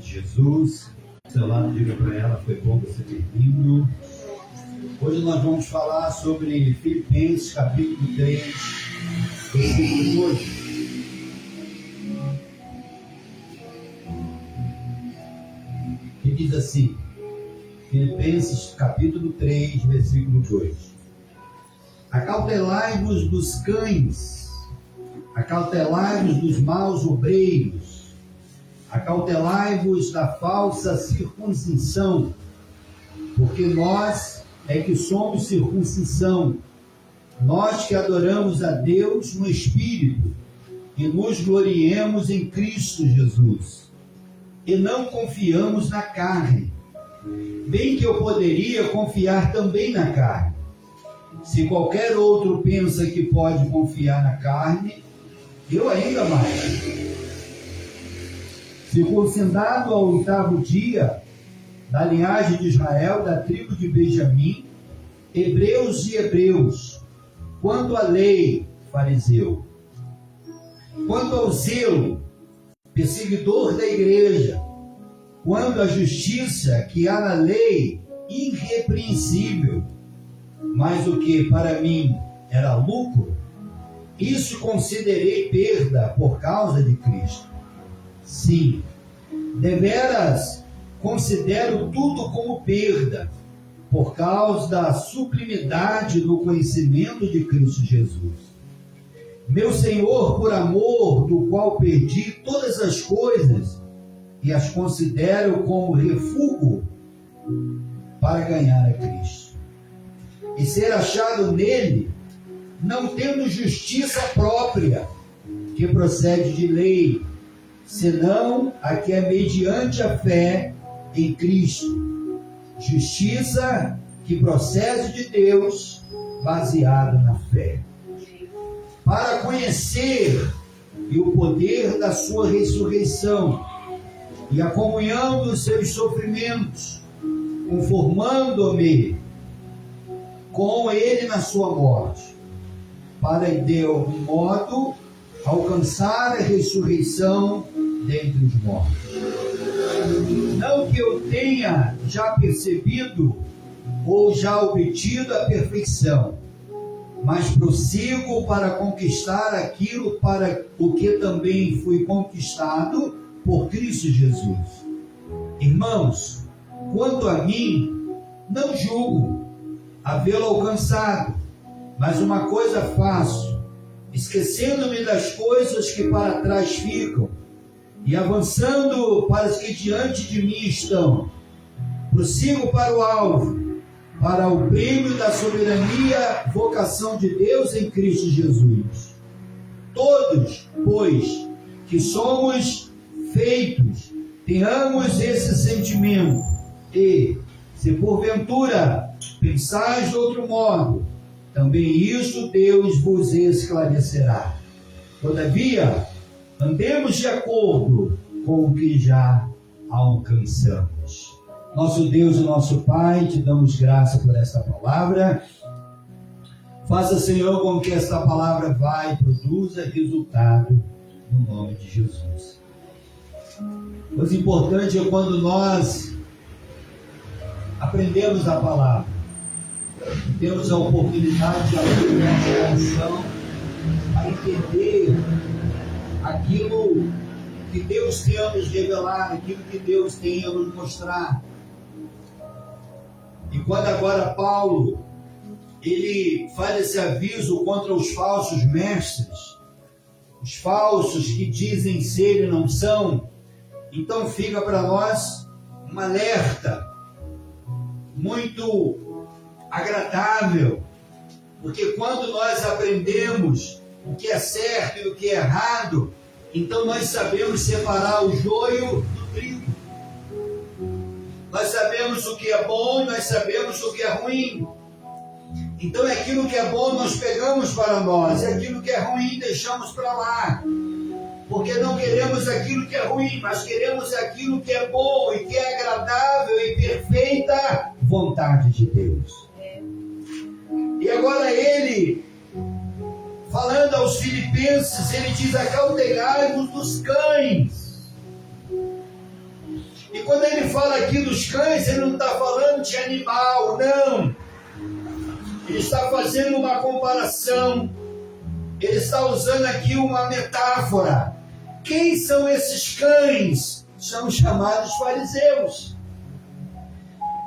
Jesus, seu lado, diga para ela, foi bom você ter vindo. Hoje nós vamos falar sobre Filipenses, capítulo 3, versículo 2. Que diz assim, Filipenses, capítulo 3, versículo 2. Acautelai-vos dos cães, acautelai-vos dos maus obreiros, acautelai-vos da falsa circuncisão, porque nós é que somos circuncisão, nós que adoramos a Deus no Espírito e nos gloriemos em Cristo Jesus, e não confiamos na carne, bem que eu poderia confiar também na carne. Se qualquer outro pensa que pode confiar na carne, eu ainda mais. Circuncidado ao 8º dia, da linhagem de Israel, da tribo de Benjamim, hebreus de hebreus, quanto à lei, fariseu, quanto ao zelo, perseguidor da igreja, quanto à justiça que há na lei, irrepreensível, mas o que para mim era lucro, isso considerei perda por causa de Cristo. Sim, deveras considero tudo como perda, por causa da sublimidade do conhecimento de Cristo Jesus. Meu Senhor, por amor do qual perdi todas as coisas e as considero como refúgio para ganhar a Cristo. E ser achado nele, não tendo justiça própria, que procede de lei, senão a que é mediante a fé em Cristo, justiça que procede de Deus, baseada na fé, para conhecer e o poder da sua ressurreição e a comunhão dos seus sofrimentos, conformando-me com ele na sua morte, para de algum modo alcançar a ressurreição dentre os mortos. Não que eu tenha já percebido ou já obtido a perfeição, mas prossigo para conquistar aquilo para o que também fui conquistado por Cristo Jesus. Irmãos, quanto a mim, não julgo havê-lo alcançado, mas uma coisa faço, esquecendo-me das coisas que para trás ficam, e avançando para as que diante de mim estão, prossigo para o alvo, para o prêmio da soberania, vocação de Deus em Cristo Jesus. Todos, pois, que somos feitos, tenhamos esse sentimento, e, se porventura pensais de outro modo, também isso Deus vos esclarecerá. Todavia, andemos de acordo com o que já alcançamos. Nosso Deus e nosso Pai, te damos graça por esta palavra. Faça, Senhor, com que esta palavra vai e produza resultado no nome de Jesus. O importante é quando nós aprendemos a palavra, temos a oportunidade de abrir o nosso coração a entender aquilo que Deus tem a nos revelar, aquilo que Deus tem a nos mostrar. E quando agora Paulo, ele faz esse aviso contra os falsos mestres, os falsos que dizem ser e não são, então fica para nós um alerta muito agradável, porque quando nós aprendemos o que é certo e o que é errado, então nós sabemos separar o joio do trigo. Nós sabemos o que é bom e nós sabemos o que é ruim. Então aquilo que é bom nós pegamos para nós, e aquilo que é ruim deixamos para lá. Porque não queremos aquilo que é ruim, mas queremos aquilo que é bom e que é agradável e perfeita vontade de Deus. E agora ele, falando aos filipenses, ele diz: acautelai-vos dos cães. E quando ele fala aqui dos cães, ele não está falando de animal, não. Ele está fazendo uma comparação. Ele está usando aqui uma metáfora. Quem são esses cães? São chamados fariseus,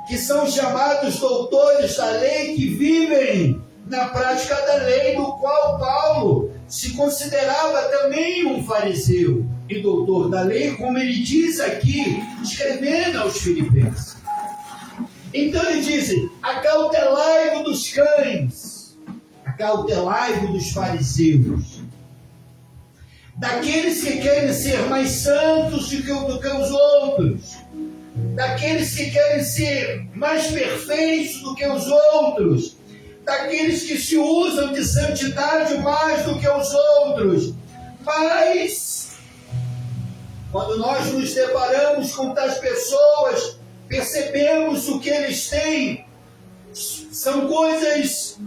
que são chamados doutores da lei, que vivem na prática da lei, do qual Paulo se considerava também um fariseu e doutor da lei, como ele diz aqui, escrevendo aos Filipenses. Então ele diz: acautelai-vos dos cães, acautelai-vos dos fariseus, daqueles que querem ser mais santos do que os outros, daqueles que querem ser mais perfeitos do que os outros, daqueles que se usam de santidade mais do que os outros. Mas, quando nós nos deparamos com tais pessoas, percebemos o que eles têm são coisas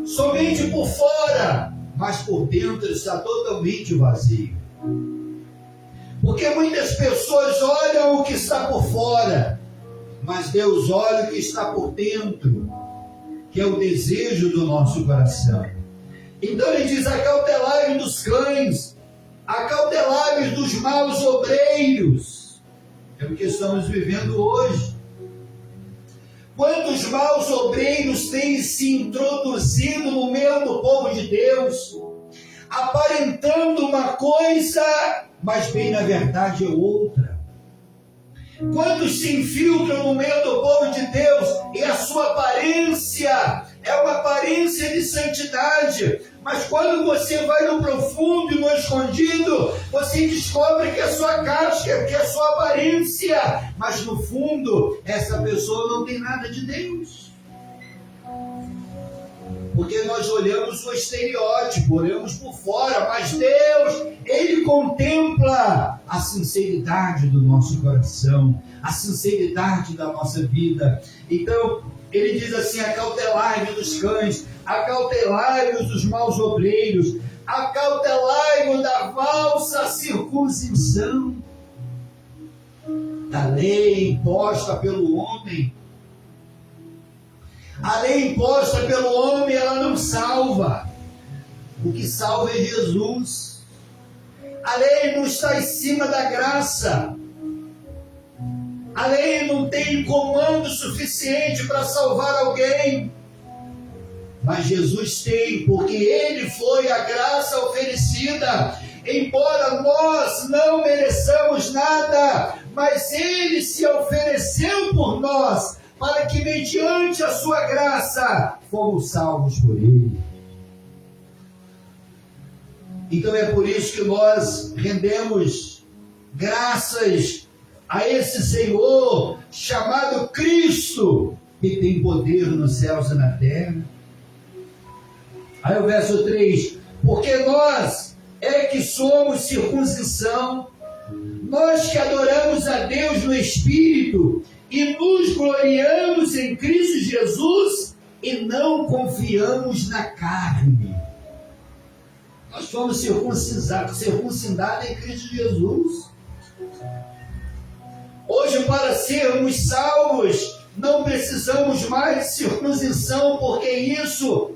somente por fora, mas por dentro está totalmente vazio. Porque muitas pessoas olham o que está por fora, mas Deus olha o que está por dentro, que é o desejo do nosso coração. Então ele diz: acautelai-vos dos cães, acautelai-vos dos maus obreiros. É o que estamos vivendo hoje. Quantos maus obreiros têm se introduzido no meio do povo de Deus, aparentando uma coisa, mas bem na verdade é outra. Quantos se infiltram no meio do povo de Deus e a sua aparência é uma aparência de santidade, mas quando você vai no profundo e no escondido, você descobre que é sua casca, que é sua aparência, mas no fundo essa pessoa não tem nada de Deus. Porque nós olhamos o estereótipo, olhamos por fora, mas Deus, Ele contempla a sinceridade do nosso coração, a sinceridade da nossa vida. Então, Ele diz assim: acautelai-vos dos cães, acautelai-vos dos maus obreiros, acautelai-vos da falsa circuncisão, da lei imposta pelo homem. A lei imposta pelo homem, ela não salva. O que salva é Jesus. A lei não está em cima da graça. A lei não tem comando suficiente para salvar alguém. Mas Jesus tem, porque Ele foi a graça oferecida. Embora nós não mereçamos nada, mas Ele se ofereceu por nós, para que mediante a sua graça fomos salvos por Ele. Então é por isso que nós rendemos graças a esse Senhor chamado Cristo, que tem poder nos céus e na terra. Aí o verso 3: porque nós é que somos circuncisão, nós que adoramos a Deus no Espírito e nos gloriamos em Cristo Jesus e não confiamos na carne. Nós fomos circuncidados em Cristo Jesus. Hoje, para sermos salvos, não precisamos mais de circuncisão, porque isso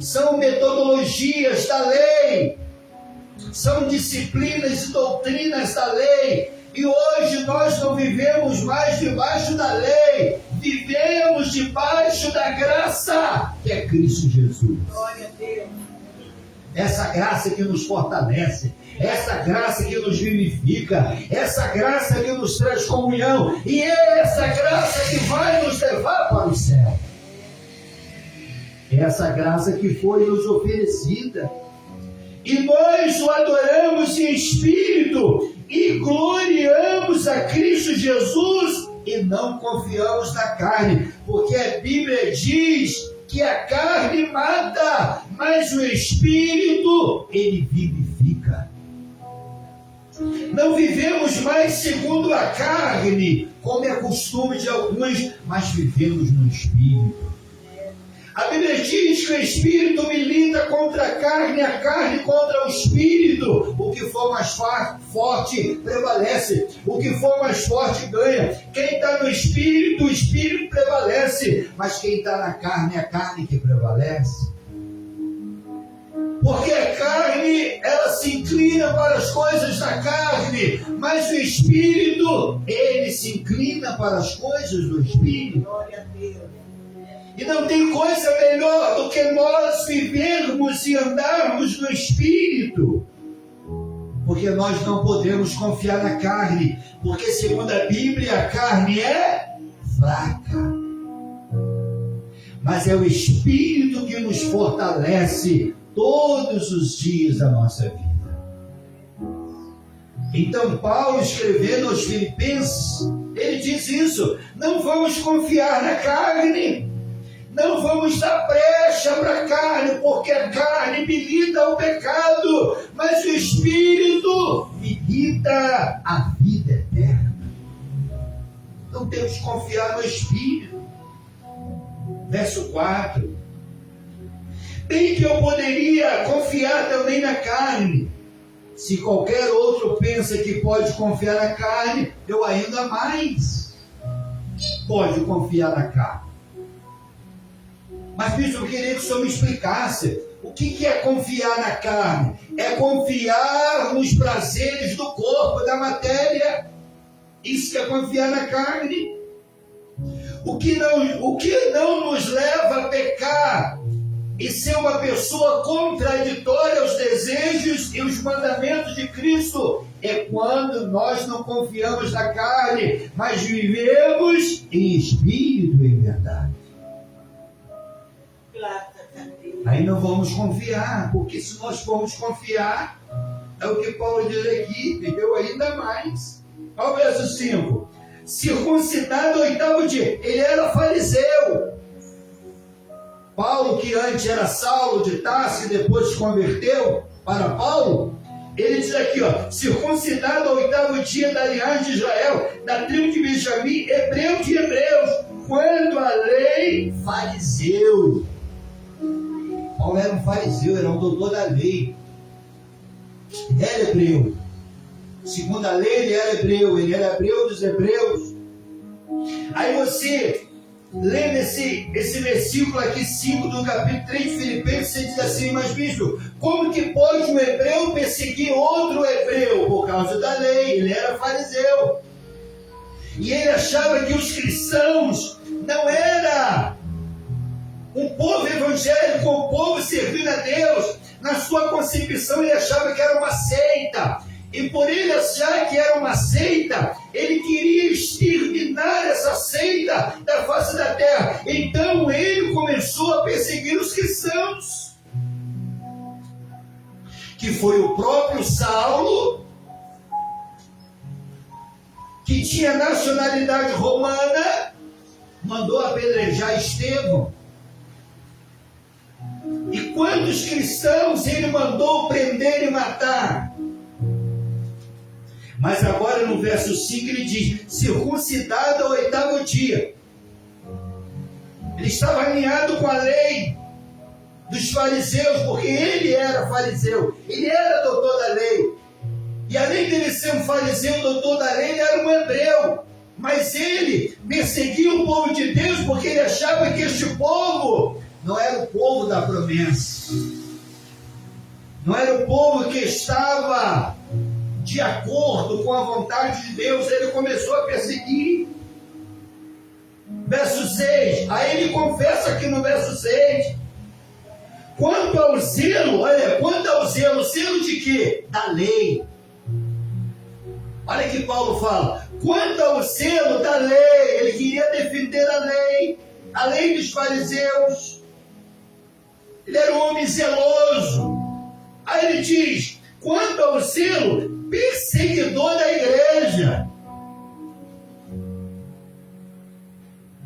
são metodologias da lei, são disciplinas e doutrinas da lei. E hoje nós não vivemos mais debaixo da lei, vivemos debaixo da graça, que é Cristo Jesus. Glória a Deus. Essa graça que nos fortalece, essa graça que nos vivifica, essa graça que nos traz comunhão, e é essa graça que vai nos levar para o céu. Essa graça que foi nos oferecida. E nós o adoramos em espírito e gloriamos a Cristo Jesus e não confiamos na carne, porque a Bíblia diz que a carne mata, mas o Espírito, ele vivifica. Não vivemos mais segundo a carne, como é costume de alguns, mas vivemos no Espírito. A Bíblia diz que o Espírito milita contra a carne contra o Espírito. O que for mais forte prevalece. O que for mais forte ganha. Quem está no Espírito, o Espírito prevalece. Mas quem está na carne, é a carne que prevalece. Porque a carne, ela se inclina para as coisas da carne. Mas o Espírito, ele se inclina para as coisas do Espírito. Glória a Deus. E não tem coisa melhor do que nós vivermos e andarmos no Espírito. Porque nós não podemos confiar na carne. Porque segundo a Bíblia, a carne é fraca. Mas é o Espírito que nos fortalece todos os dias da nossa vida. Então Paulo, escrevendo aos Filipenses, ele diz isso: não vamos confiar na carne. Não vamos dar brecha para a carne, porque a carne milita ao pecado, mas o Espírito milita a vida eterna. Então temos que confiar no Espírito. Verso 4. Bem que eu poderia confiar também na carne. Se qualquer outro pensa que pode confiar na carne, eu ainda mais. Quem pode confiar na carne? Mas, bispo, eu queria que o senhor me explicasse. O que é confiar na carne? É confiar nos prazeres do corpo, da matéria. Isso que é confiar na carne. O que não nos leva a pecar e ser uma pessoa contraditória aos desejos e os mandamentos de Cristo é quando nós não confiamos na carne, mas vivemos em espírito e em verdade. Aí não vamos confiar, porque se nós formos confiar, é o que Paulo diz aqui, viveu ainda mais. Olha o verso 5. Circuncidado ao 8º dia, ele era fariseu. Paulo, que antes era Saulo de Tarso e depois se converteu para Paulo, ele diz aqui, ó, circuncidado ao 8º dia da linhagem de Israel, da tribo de Benjamim, hebreu de hebreus, quanto à lei, fariseu. Paulo era um fariseu, era um doutor da lei. Ele era hebreu. Segundo a lei, ele era hebreu dos hebreus. Aí você lê esse versículo aqui, 5 do capítulo 3 de Filipenses, você diz assim: mas bispo, como que pode um hebreu perseguir outro hebreu? Por causa da lei, ele era fariseu. E ele achava que os cristãos não eram um povo evangélico, um povo servindo a Deus. Na sua concepção ele achava que era uma seita. E por ele achar que era uma seita, ele queria exterminar essa seita da face da terra. Então ele começou a perseguir os cristãos. Que foi o próprio Saulo, que tinha nacionalidade romana, mandou apedrejar Estevão. E quantos cristãos ele mandou prender e matar? Mas agora no verso 5 ele diz: circuncidado ao 8º dia. Ele estava alinhado com a lei dos fariseus, porque ele era fariseu, ele era doutor da lei. E além dele ser um fariseu, doutor da lei, ele era um hebreu. Mas ele perseguia o povo de Deus porque ele achava que este povo não era o povo da promessa. Não era o povo que estava de acordo com a vontade de Deus. Ele começou a perseguir. Verso 6. Aí ele confessa aqui no verso 6. Quanto ao zelo, zelo de quê? Da lei. Olha que Paulo fala. Quanto ao zelo da lei, ele queria defender a lei dos fariseus. Ele era um homem zeloso. Aí ele diz: quanto ao zelo, perseguidor da igreja.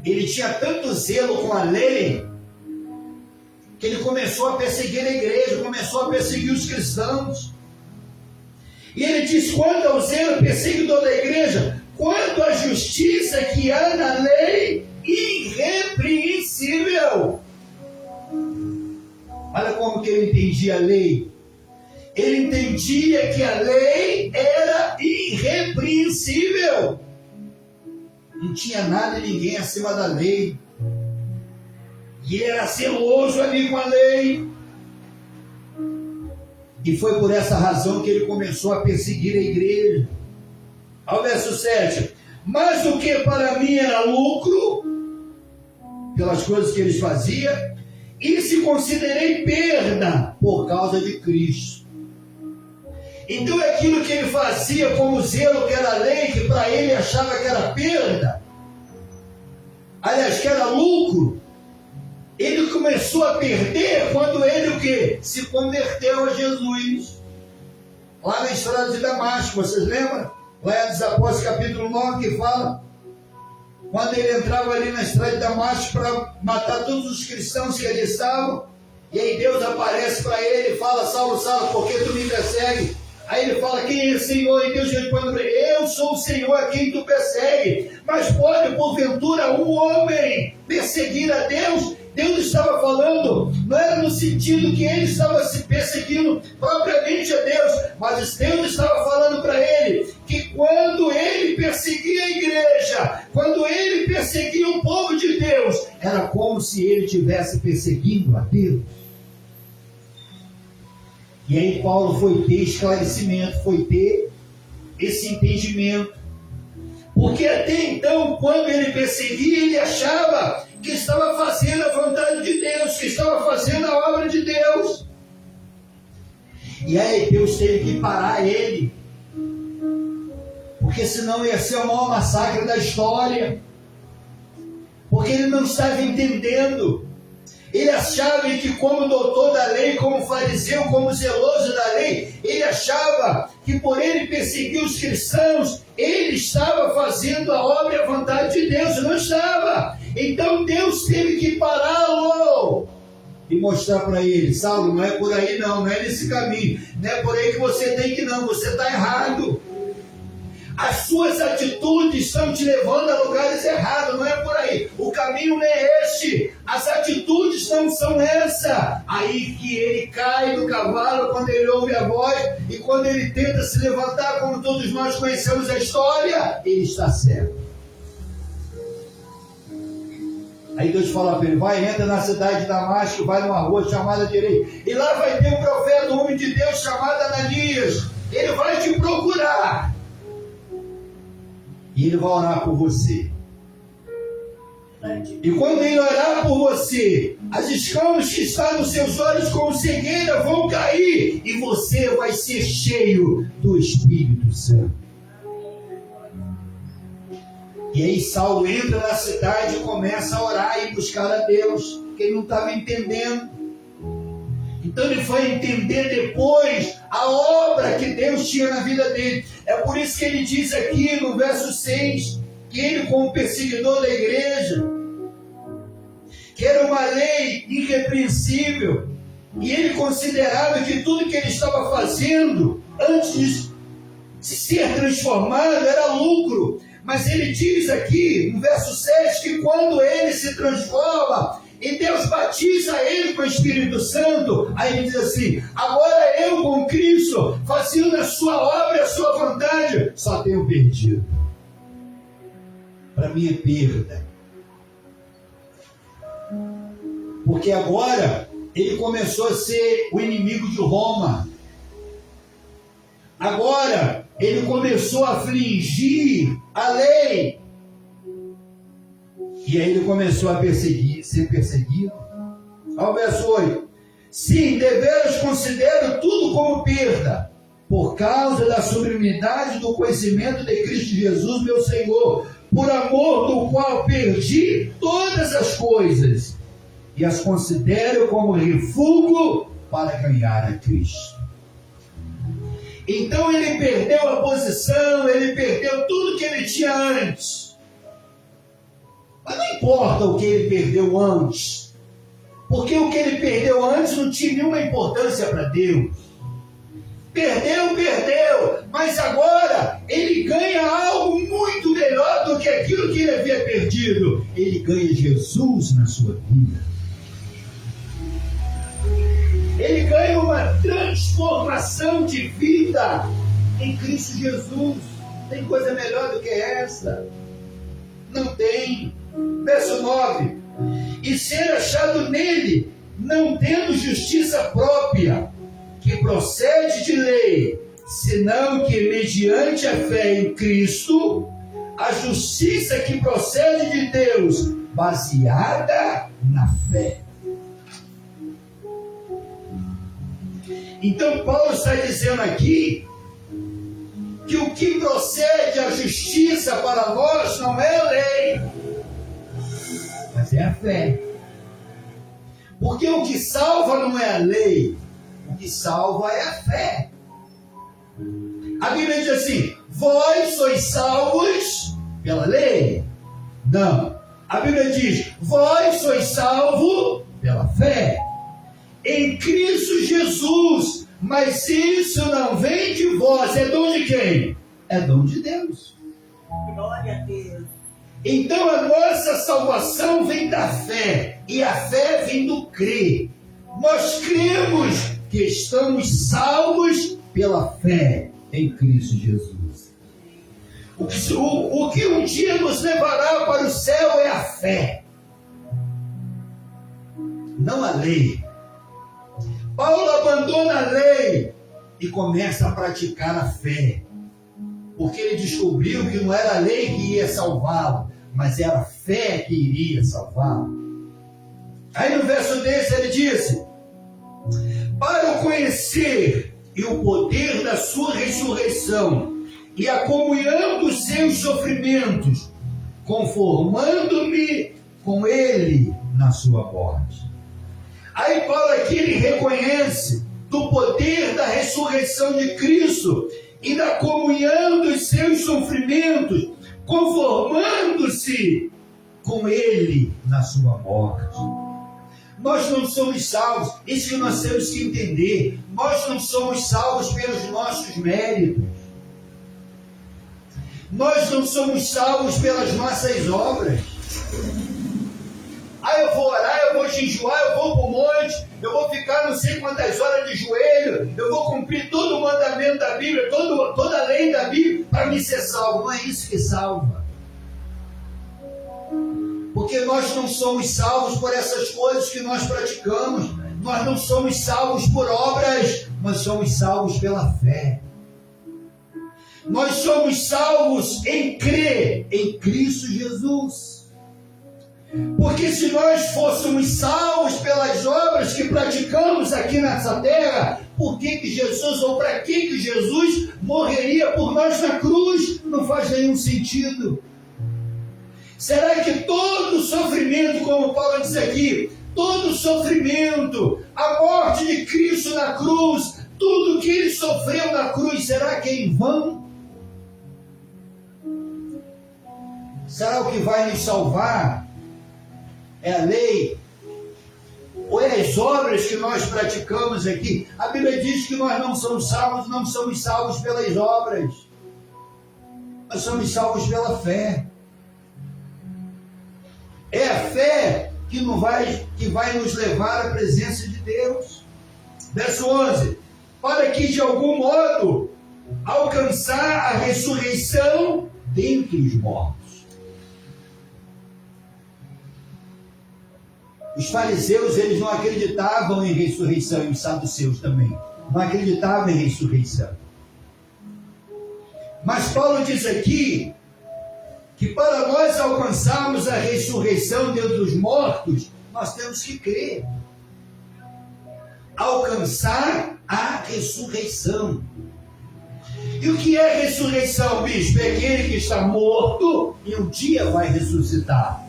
Ele tinha tanto zelo com a lei, que ele começou a perseguir a igreja, começou a perseguir os cristãos. E ele diz: quanto ao zelo, perseguidor da igreja, quanto à justiça que há na lei, irrepreensível. infringir a lei. Ele entendia que a lei era irrepreensível. Não tinha nada e ninguém acima da lei. E ele era zeloso ali com a lei. E foi por essa razão que ele começou a perseguir a igreja. Ao verso 7. Mas o que para mim era lucro, pelas coisas que eles faziam, isso considerei perda por causa de Cristo. Então aquilo que ele fazia como zelo que era lei, que para ele achava que era perda, aliás, que era lucro, ele começou a perder quando ele o quê? Se converteu a Jesus. Lá na estrada de Damasco, vocês lembram? Lá em Atos dos Apóstolos, capítulo 9, que fala, quando ele entrava ali na estrada de Damasco para matar todos os cristãos que ali estavam, e aí Deus aparece para ele e fala: Saulo, Saulo, por que tu me persegue? Aí ele fala: quem é o Senhor? E Deus responde para ele: eu sou o Senhor a quem tu persegue. Mas pode porventura um homem perseguir a Deus? Deus estava falando, não era no sentido que ele estava se perseguindo propriamente a Deus, mas Deus estava falando para ele que quando ele perseguia a igreja, quando ele perseguia o povo de Deus, era como se ele estivesse perseguindo a Deus. E aí Paulo foi ter esclarecimento, foi ter esse entendimento. Porque até então, quando ele perseguia, ele achava que estava fazendo a vontade de Deus, que estava fazendo a obra de Deus. E aí Deus teve que parar ele, porque senão ia ser o maior massacre da história. Porque ele não estava entendendo. Ele achava que como doutor da lei, como fariseu, como zeloso da lei, ele achava que por ele perseguir os cristãos, ele estava fazendo a obra e a vontade de Deus. Não estava. Então Deus teve que pará-lo e mostrar para ele: Saulo, não é por aí não é nesse caminho, não é por aí que você tem que ir não, você está errado. As suas atitudes estão te levando a lugares errados, não é por aí. O caminho não é este. As atitudes não são essa. Aí que ele cai do cavalo quando ele ouve a voz, e quando ele tenta se levantar, como todos nós conhecemos a história, ele está certo. Aí Deus fala para ele: vai, entra na cidade de Damasco, vai numa rua chamada direita, e lá vai ter um profeta, um homem de Deus chamado Ananias. Ele vai te procurar. E ele vai orar por você. E quando ele orar por você, as escamas que estão nos seus olhos como cegueira vão cair, e você vai ser cheio do Espírito Santo. E aí Saulo entra na cidade e começa a orar e buscar a Deus, porque ele não estava entendendo. Então ele foi entender depois a obra que Deus tinha na vida dele. É por isso que ele diz aqui no verso 6, que ele, como perseguidor da igreja, que era uma lei irrepreensível, e ele considerava que tudo que ele estava fazendo antes de ser transformado era lucro. Mas ele diz aqui no verso 6 que quando ele se transforma e Deus batiza ele com o Espírito Santo, aí ele diz assim: agora eu com Cristo, fazendo a sua obra e a sua vontade, só tenho perdido. Para mim é perda. Porque agora ele começou a ser o inimigo de Roma. Agora ele começou a afligir a lei. E aí ele começou a ser perseguido. Ao verso 8. Sim, deveras considero tudo como perda, por causa da sublimidade do conhecimento de Cristo Jesus, meu Senhor, por amor do qual perdi todas as coisas, e as considero como refúgio para ganhar a Cristo. Então ele perdeu a posição, ele perdeu tudo que ele tinha antes. Mas não importa o que ele perdeu antes, porque o que ele perdeu antes não tinha nenhuma importância para Deus. Perdeu, mas agora ele ganha algo muito melhor do que aquilo que ele havia perdido. Ele ganha Jesus na sua vida. ele ganha uma transformação de vida em Cristo Jesus. Tem coisa melhor do que essa? Não tem. Verso 9: e ser achado nele, não tendo justiça própria, que procede de lei, senão que mediante a fé em Cristo, a justiça que procede de Deus, baseada na fé. Então Paulo está dizendo aqui que o que procede a justiça para nós não é a lei, mas é a fé. Porque o que salva não é a lei, o que salva é a fé. A Bíblia diz assim: vós sois salvos pela lei. Não. A Bíblia diz: vós sois salvos pela fé em Cristo Jesus. Mas isso não vem de vós, é dom de quem? É dom de Deus. Glória a Deus. Então a nossa salvação vem da fé, e a fé vem do crer. Nós cremos que estamos salvos pela fé em Cristo Jesus. O que um dia nos levará para o céu é a fé, não a lei. Paulo abandona a lei e começa a praticar a fé, porque ele descobriu que não era a lei que ia salvá-lo, mas era a fé que iria salvá-lo. Aí no verso 10 ele disse: para o conhecer e o poder da sua ressurreição e a comunhão dos seus sofrimentos, conformando-me com ele na sua morte. Aí Paulo aqui ele reconhece do poder da ressurreição de Cristo e da comunhão dos seus sofrimentos, conformando-se com ele na sua morte. Nós não somos salvos, isso que nós temos que entender. Nós não somos salvos pelos nossos méritos. Nós não somos salvos pelas nossas obras. Eu vou orar, eu vou jejuar, eu vou para o monte, eu vou ficar não sei quantas horas de joelho, eu vou cumprir todo o mandamento da Bíblia, toda a lei da Bíblia para me ser salvo. Não é isso que salva. Porque nós não somos salvos por essas coisas que nós praticamos. Nós não somos salvos por obras, nós somos salvos pela fé. Nós somos salvos em crer em Cristo Jesus. Porque se nós fôssemos salvos pelas obras que praticamos aqui nessa terra, por que Jesus, ou para que Jesus morreria por nós na cruz? Não faz nenhum sentido. Será que todo sofrimento, como Paulo diz aqui, todo sofrimento, a morte de Cristo na cruz, tudo que ele sofreu na cruz, será que é em vão? Será o que vai nos salvar? É a lei? Ou é as obras que nós praticamos aqui? A Bíblia diz que nós não somos salvos pelas obras. Nós somos salvos pela fé. É a fé que vai nos levar à presença de Deus. Verso 11: para que de algum modo alcançar a ressurreição dentre os mortos. Os fariseus, eles não acreditavam em ressurreição, e os saduceus também não acreditavam em ressurreição. Mas Paulo diz aqui que para nós alcançarmos a ressurreição dentre os mortos, nós temos que crer. Alcançar a ressurreição. E o que é ressurreição, bispo? É aquele que está morto e um dia vai ressuscitar.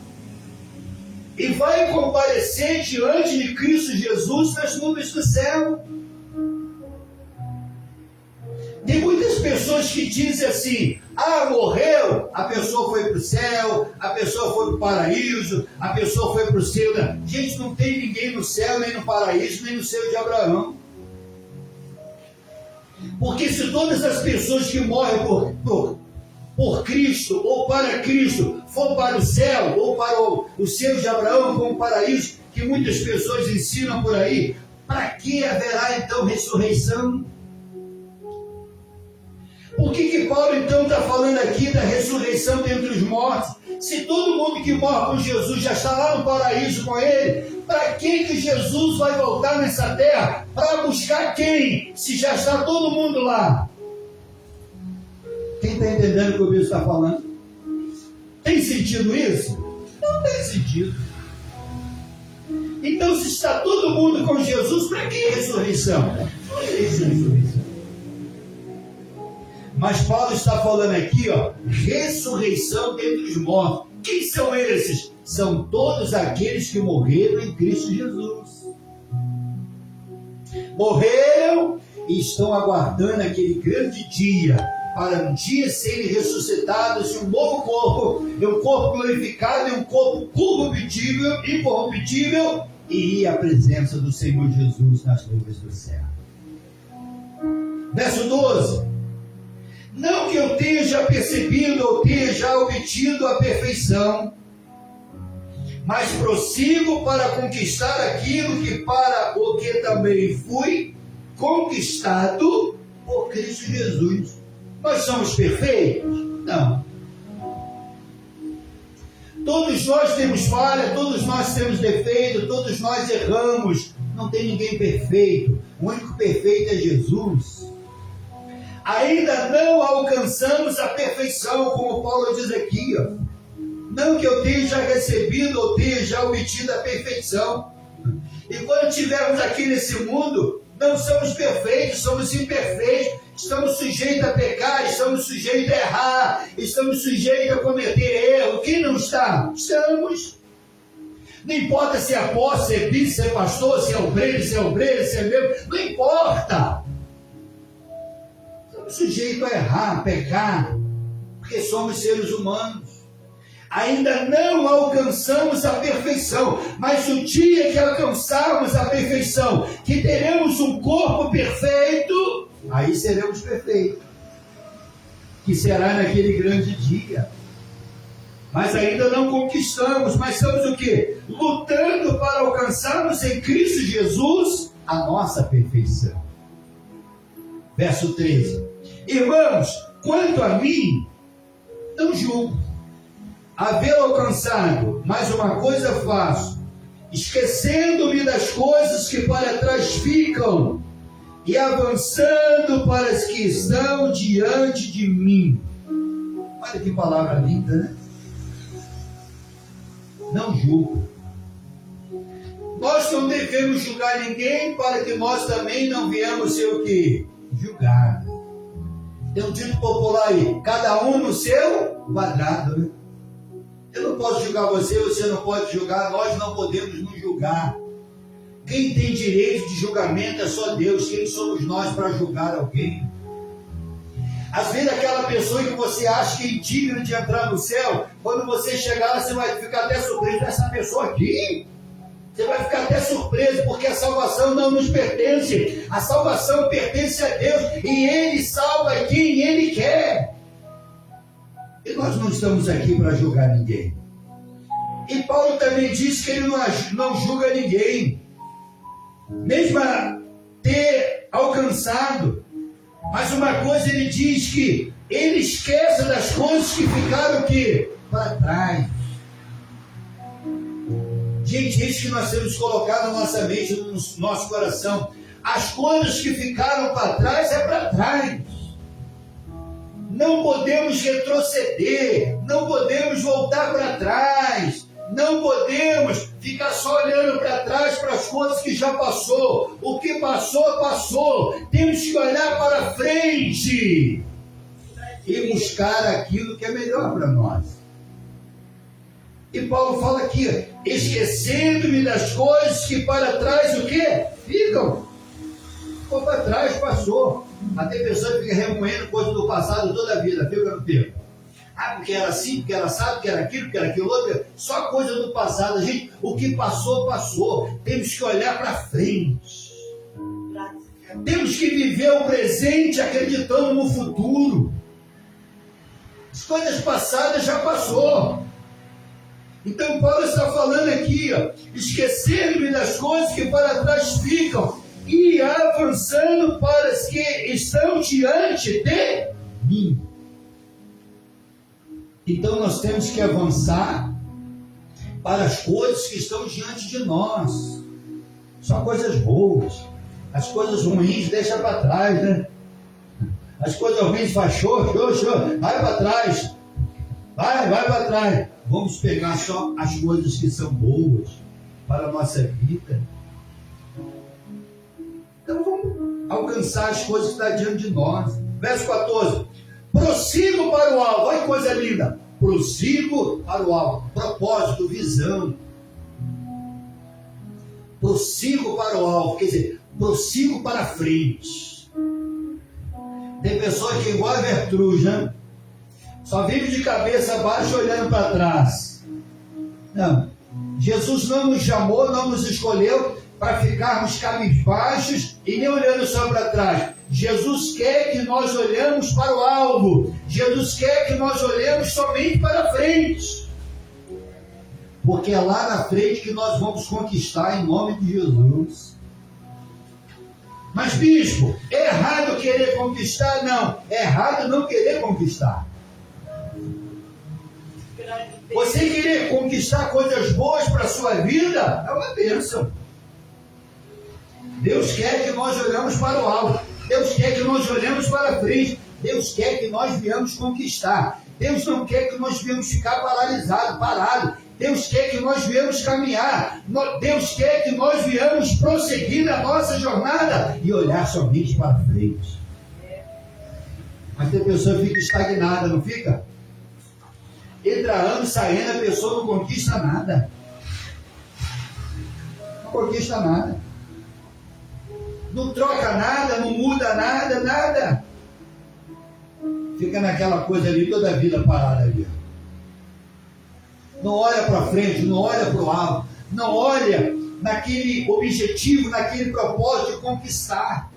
E vai comparecer diante de Cristo Jesus nas nuvens do céu. Tem muitas pessoas que dizem assim: morreu, a pessoa foi para o céu, a pessoa foi para o paraíso, a pessoa foi para o céu. Gente, não tem ninguém no céu, nem no paraíso, nem no céu de Abraão. Porque se todas as pessoas que morrem por Cristo ou para Cristo for para o céu ou para o céu de Abraão, como paraíso, que muitas pessoas ensinam por aí, para que haverá então ressurreição? Por que Paulo então está falando aqui da ressurreição dentre os mortos? Se todo mundo que morre com Jesus já está lá no paraíso com ele, para que Jesus vai voltar nessa terra? Para buscar quem? Se já está todo mundo lá. Quem está entendendo o que o bispo está falando? Tem sentido isso? Não tem sentido. Então, se está todo mundo com Jesus, para que ressurreição? Não existe ressurreição. Mas Paulo está falando aqui, ressurreição dentre os mortos. Quem são esses? São todos aqueles que morreram em Cristo Jesus. Morreram e estão aguardando aquele grande dia, para um dia serem ressuscitados em um novo corpo, em um corpo glorificado, em um corpo corruptível, incorruptível, e ir à presença do Senhor Jesus nas nuvens do céu. Verso 12. Não que eu tenha percebido ou tenha já obtido a perfeição, mas prossigo para conquistar aquilo que para o que também fui conquistado por Cristo Jesus. Nós somos perfeitos? Não. Todos nós temos falha, todos nós temos defeito, todos nós erramos. Não tem ninguém perfeito. O único perfeito é Jesus. Ainda não alcançamos a perfeição, como Paulo diz aqui. Não que eu tenha já recebido ou tenha já obtido a perfeição. E quando estivermos aqui nesse mundo, não somos perfeitos, somos imperfeitos, estamos sujeitos a pecar, estamos sujeitos a errar, estamos sujeitos a cometer erro. Quem não está? Estamos. Não importa se é apóstolo, se é bispo, se é pastor, se é obreiro, se é membro, não importa. Estamos sujeitos a errar, a pecar, porque somos seres humanos. Ainda não alcançamos a perfeição, mas o dia que alcançarmos a perfeição, que teremos um corpo perfeito, aí seremos perfeitos, que será naquele grande dia. Mas ainda não conquistamos, mas estamos o quê? Lutando para alcançarmos em Cristo Jesus a nossa perfeição. Verso 13. Irmãos, quanto a mim, não julgo haver alcançado, mas uma coisa faço, esquecendo-me das coisas que para trás ficam e avançando para as que estão diante de mim. Olha que palavra linda, né? Não julgo. Nós não devemos julgar ninguém para que nós também não venhamos ser o quê? Julgados. Tem um dito popular aí, cada um no seu quadrado, né? Eu não posso julgar você, você não pode julgar, nós não podemos nos julgar. Quem tem direito de julgamento é só Deus. Quem somos nós para julgar alguém? Às vezes aquela pessoa que você acha que é indigna de entrar no céu, quando você chegar lá, você vai ficar até surpreso. Essa pessoa aqui? Você vai ficar até surpreso, porque a salvação não nos pertence. A salvação pertence a Deus, e Ele salva quem Ele quer. E nós não estamos aqui para julgar ninguém. E Paulo também diz que ele não julga ninguém, mesmo a ter alcançado. Mas uma coisa ele diz, que ele esquece das coisas que ficaram aqui para trás. Gente, isso que nós temos colocado na nossa mente, no nosso coração. As coisas que ficaram para trás é para trás. Não podemos retroceder, não podemos voltar para trás, não podemos ficar só olhando para trás para as coisas que já passou. O que passou, passou. Temos que olhar para frente e buscar aquilo que é melhor para nós. E Paulo fala aqui, esquecendo-me das coisas que para trás o quê? Ficam. Ficou para trás, passou. Até pessoa que fica remoendo coisas do passado toda a vida, fica no tempo. Ah, porque era assim, porque era assado, porque era aquilo, porque era aquilo outro. Só coisa do passado. Gente, o que passou, passou. Temos que olhar para frente. Temos que viver o presente acreditando no futuro. As coisas passadas já passou. Então Paulo está falando aqui, esquecendo-me das coisas que para trás ficam e avançando para as que estão diante de mim. Então nós temos que avançar para as coisas que estão diante de nós. Só coisas boas. As coisas ruins deixa para trás, né? As coisas ruins faz show, vai para trás. Vai para trás. Vamos pegar só as coisas que são boas para a nossa vida. Então vamos alcançar as coisas que estão diante de nós. Verso 14. Prossigo para o alvo. Olha que coisa linda. Prossigo para o alvo. Propósito, visão. Prossigo para o alvo. Quer dizer, prossigo para frente. Tem pessoas que igual a Vertruz, né? Só vive de cabeça baixa olhando para trás. Não. Jesus não nos chamou, não nos escolheu para ficarmos cabisbaixos e nem olhando só para trás. Jesus quer que nós olhemos para o alvo. Jesus quer que nós olhemos somente para frente. Porque é lá na frente que nós vamos conquistar em nome de Jesus. Mas bispo, é errado querer conquistar? Não, é errado não querer conquistar. Você querer conquistar coisas boas para a sua vida é uma bênção. Deus quer que nós olhemos para o alto. Deus quer que nós olhemos para frente. Deus quer que nós viemos conquistar. Deus não quer que nós viemos ficar parado. Deus quer que nós viemos caminhar. Deus quer que nós viemos prosseguir na nossa jornada e olhar somente para frente. Mas tem pessoa que fica estagnada, não fica? Entra ano, sai ano, a pessoa não conquista nada. Não conquista nada. Não troca nada, não muda nada. Fica naquela coisa ali, toda a vida parada ali. Não olha para frente, não olha para o alto, não olha naquele objetivo, naquele propósito de conquistar.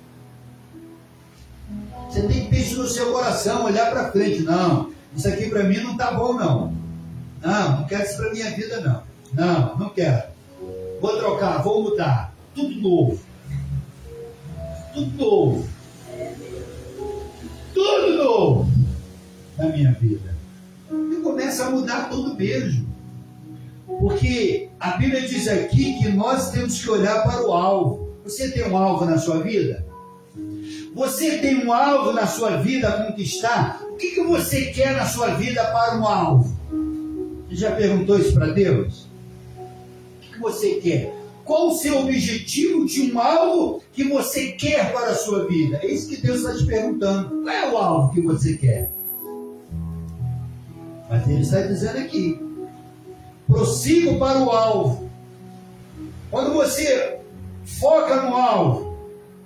Você tem que ter isso no seu coração, olhar para frente. Não, isso aqui para mim não está bom não. Não quero isso para minha vida não. Não quero. Vou trocar, vou mudar. Tudo novo. Tudo novo na minha vida. E começa a mudar tudo mesmo. Porque a Bíblia diz aqui que nós temos que olhar para o alvo. Você tem um alvo na sua vida? Você tem um alvo na sua vida a conquistar? O que você quer na sua vida para um alvo? Você já perguntou isso para Deus? O que você quer? Qual o seu objetivo de um alvo que você quer para a sua vida? É isso que Deus está te perguntando. Qual é o alvo que você quer? Mas Ele está dizendo aqui: prossigo para o alvo. Quando você foca no alvo,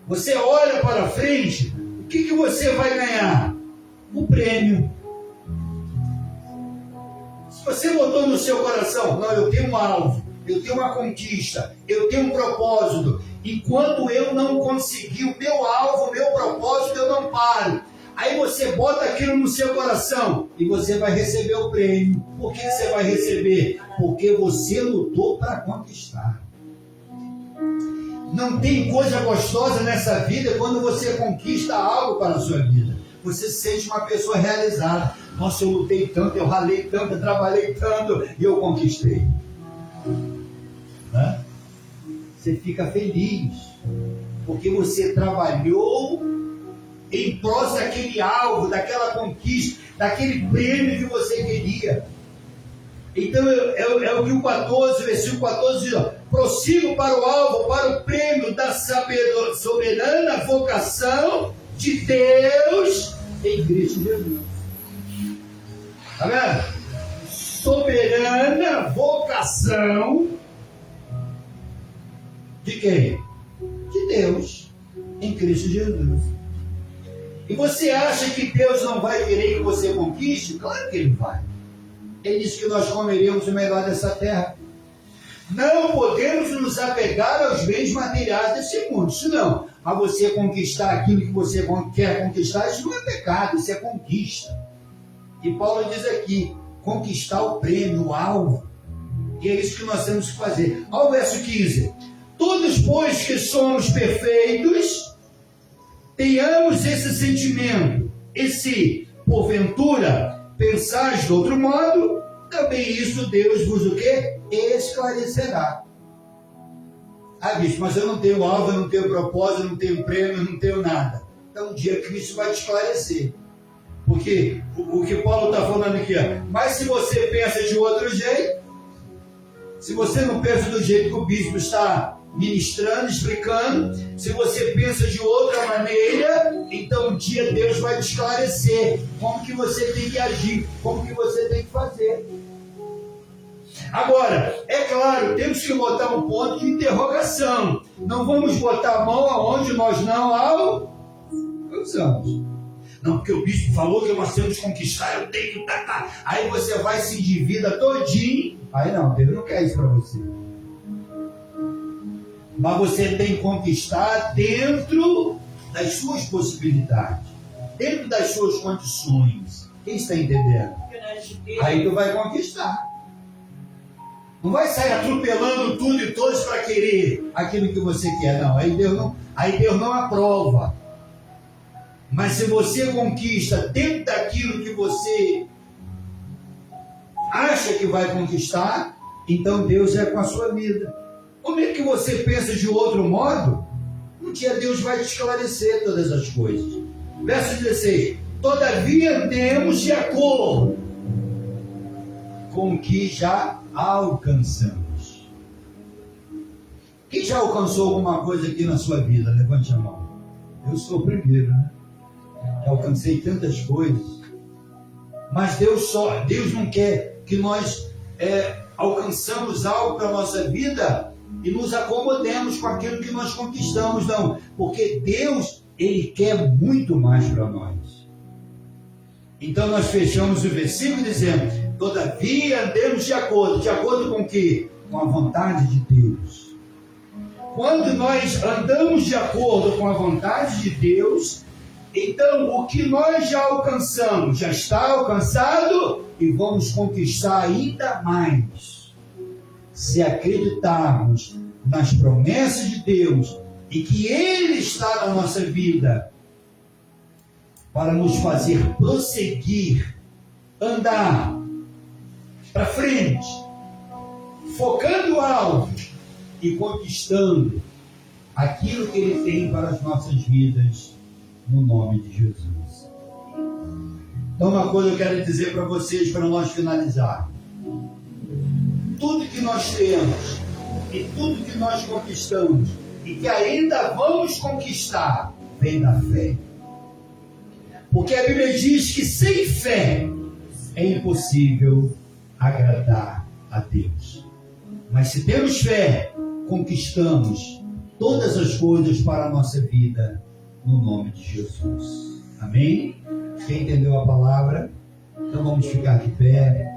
você olha para frente, o que você vai ganhar? O prêmio. Se você botou no seu coração, não, eu tenho um alvo, eu tenho uma conquista, eu tenho um propósito. Enquanto eu não conseguir o meu alvo, o meu propósito, eu não paro. Aí você bota aquilo no seu coração e você vai receber o prêmio. Por que você vai receber? Porque você lutou para conquistar. Não tem coisa gostosa nessa vida quando você conquista algo para a sua vida. Você se sente uma pessoa realizada. Nossa, eu lutei tanto, eu ralei tanto, eu trabalhei tanto e eu conquistei. Né? Você fica feliz porque você trabalhou em prol daquele alvo, daquela conquista, daquele prêmio que você queria. Então é o que o 14, versículo 14 diz: ó, prossigo para o alvo, para o prêmio da soberana vocação de Deus em Cristo Jesus. Está vendo? Soberana vocação de quem? De Deus em Cristo Jesus. E você acha que Deus não vai querer que você conquiste? Claro que Ele vai. Ele disse que nós comeremos o melhor dessa terra. Não podemos nos apegar aos bens materiais desse mundo. Isso não. A você conquistar aquilo que você quer conquistar, isso não é pecado, isso é conquista. E Paulo diz aqui, conquistar o prêmio, o alvo. E é isso que nós temos que fazer. Olha o verso 15. Todos, pois, que somos perfeitos, tenhamos esse sentimento. E se, porventura, pensais de outro modo, também isso Deus vos o quê? Esclarecerá. Ah, bicho, mas eu não tenho alvo, eu não tenho propósito, eu não tenho prêmio, eu não tenho nada. Então um dia Cristo vai te esclarecer. Porque o que Paulo está falando aqui, ó, mas se você pensa de outro jeito, se você não pensa do jeito que o bispo está ministrando, explicando, se você pensa de outra maneira, então um dia Deus vai te esclarecer como que você tem que agir, como que você tem que fazer. Agora, é claro, temos que botar um ponto de interrogação. Não vamos botar a mão aonde nós não alcançamos. Não, porque o bispo falou que nós temos que conquistar, eu tenho que tacar. Aí você vai se endivida todinho. Aí não, Deus não quer isso para você. Mas você tem que conquistar dentro das suas possibilidades, dentro das suas condições. Quem está entendendo? Aí tu vai conquistar. Não vai sair atropelando tudo e todos para querer aquilo que você quer, não. Aí Deus não aprova. Mas se você conquista dentro daquilo que você acha que vai conquistar, então Deus é com a sua vida. Como é que você pensa de outro modo? Um dia Deus vai te esclarecer todas as coisas. Verso 16. Todavia andemos de acordo com o que já alcançamos. Quem já alcançou alguma coisa aqui na sua vida? Levante a mão. Eu sou o primeiro, né? Já alcancei tantas coisas. Mas Deus não quer que nós alcançamos algo para a nossa vida e nos acomodemos com aquilo que nós conquistamos, não. Porque Deus, Ele quer muito mais para nós. Então nós fechamos o versículo dizendo: todavia andemos de acordo com o quê? Com a vontade de Deus. Quando nós andamos de acordo com a vontade de Deus, então o que nós já alcançamos já está alcançado e vamos conquistar ainda mais. Se acreditarmos nas promessas de Deus e que Ele está na nossa vida para nos fazer prosseguir, andar para frente, focando alto e conquistando aquilo que Ele tem para as nossas vidas, no nome de Jesus. Então, uma coisa eu quero dizer para vocês, para nós finalizar. Tudo que nós temos e tudo que nós conquistamos e que ainda vamos conquistar, vem da fé. Porque a Bíblia diz que sem fé é impossível agradar a Deus. Mas se temos fé, conquistamos todas as coisas para a nossa vida, no nome de Jesus. Amém? Quem entendeu a palavra? Então vamos ficar de pé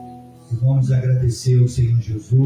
e vamos agradecer ao Senhor Jesus.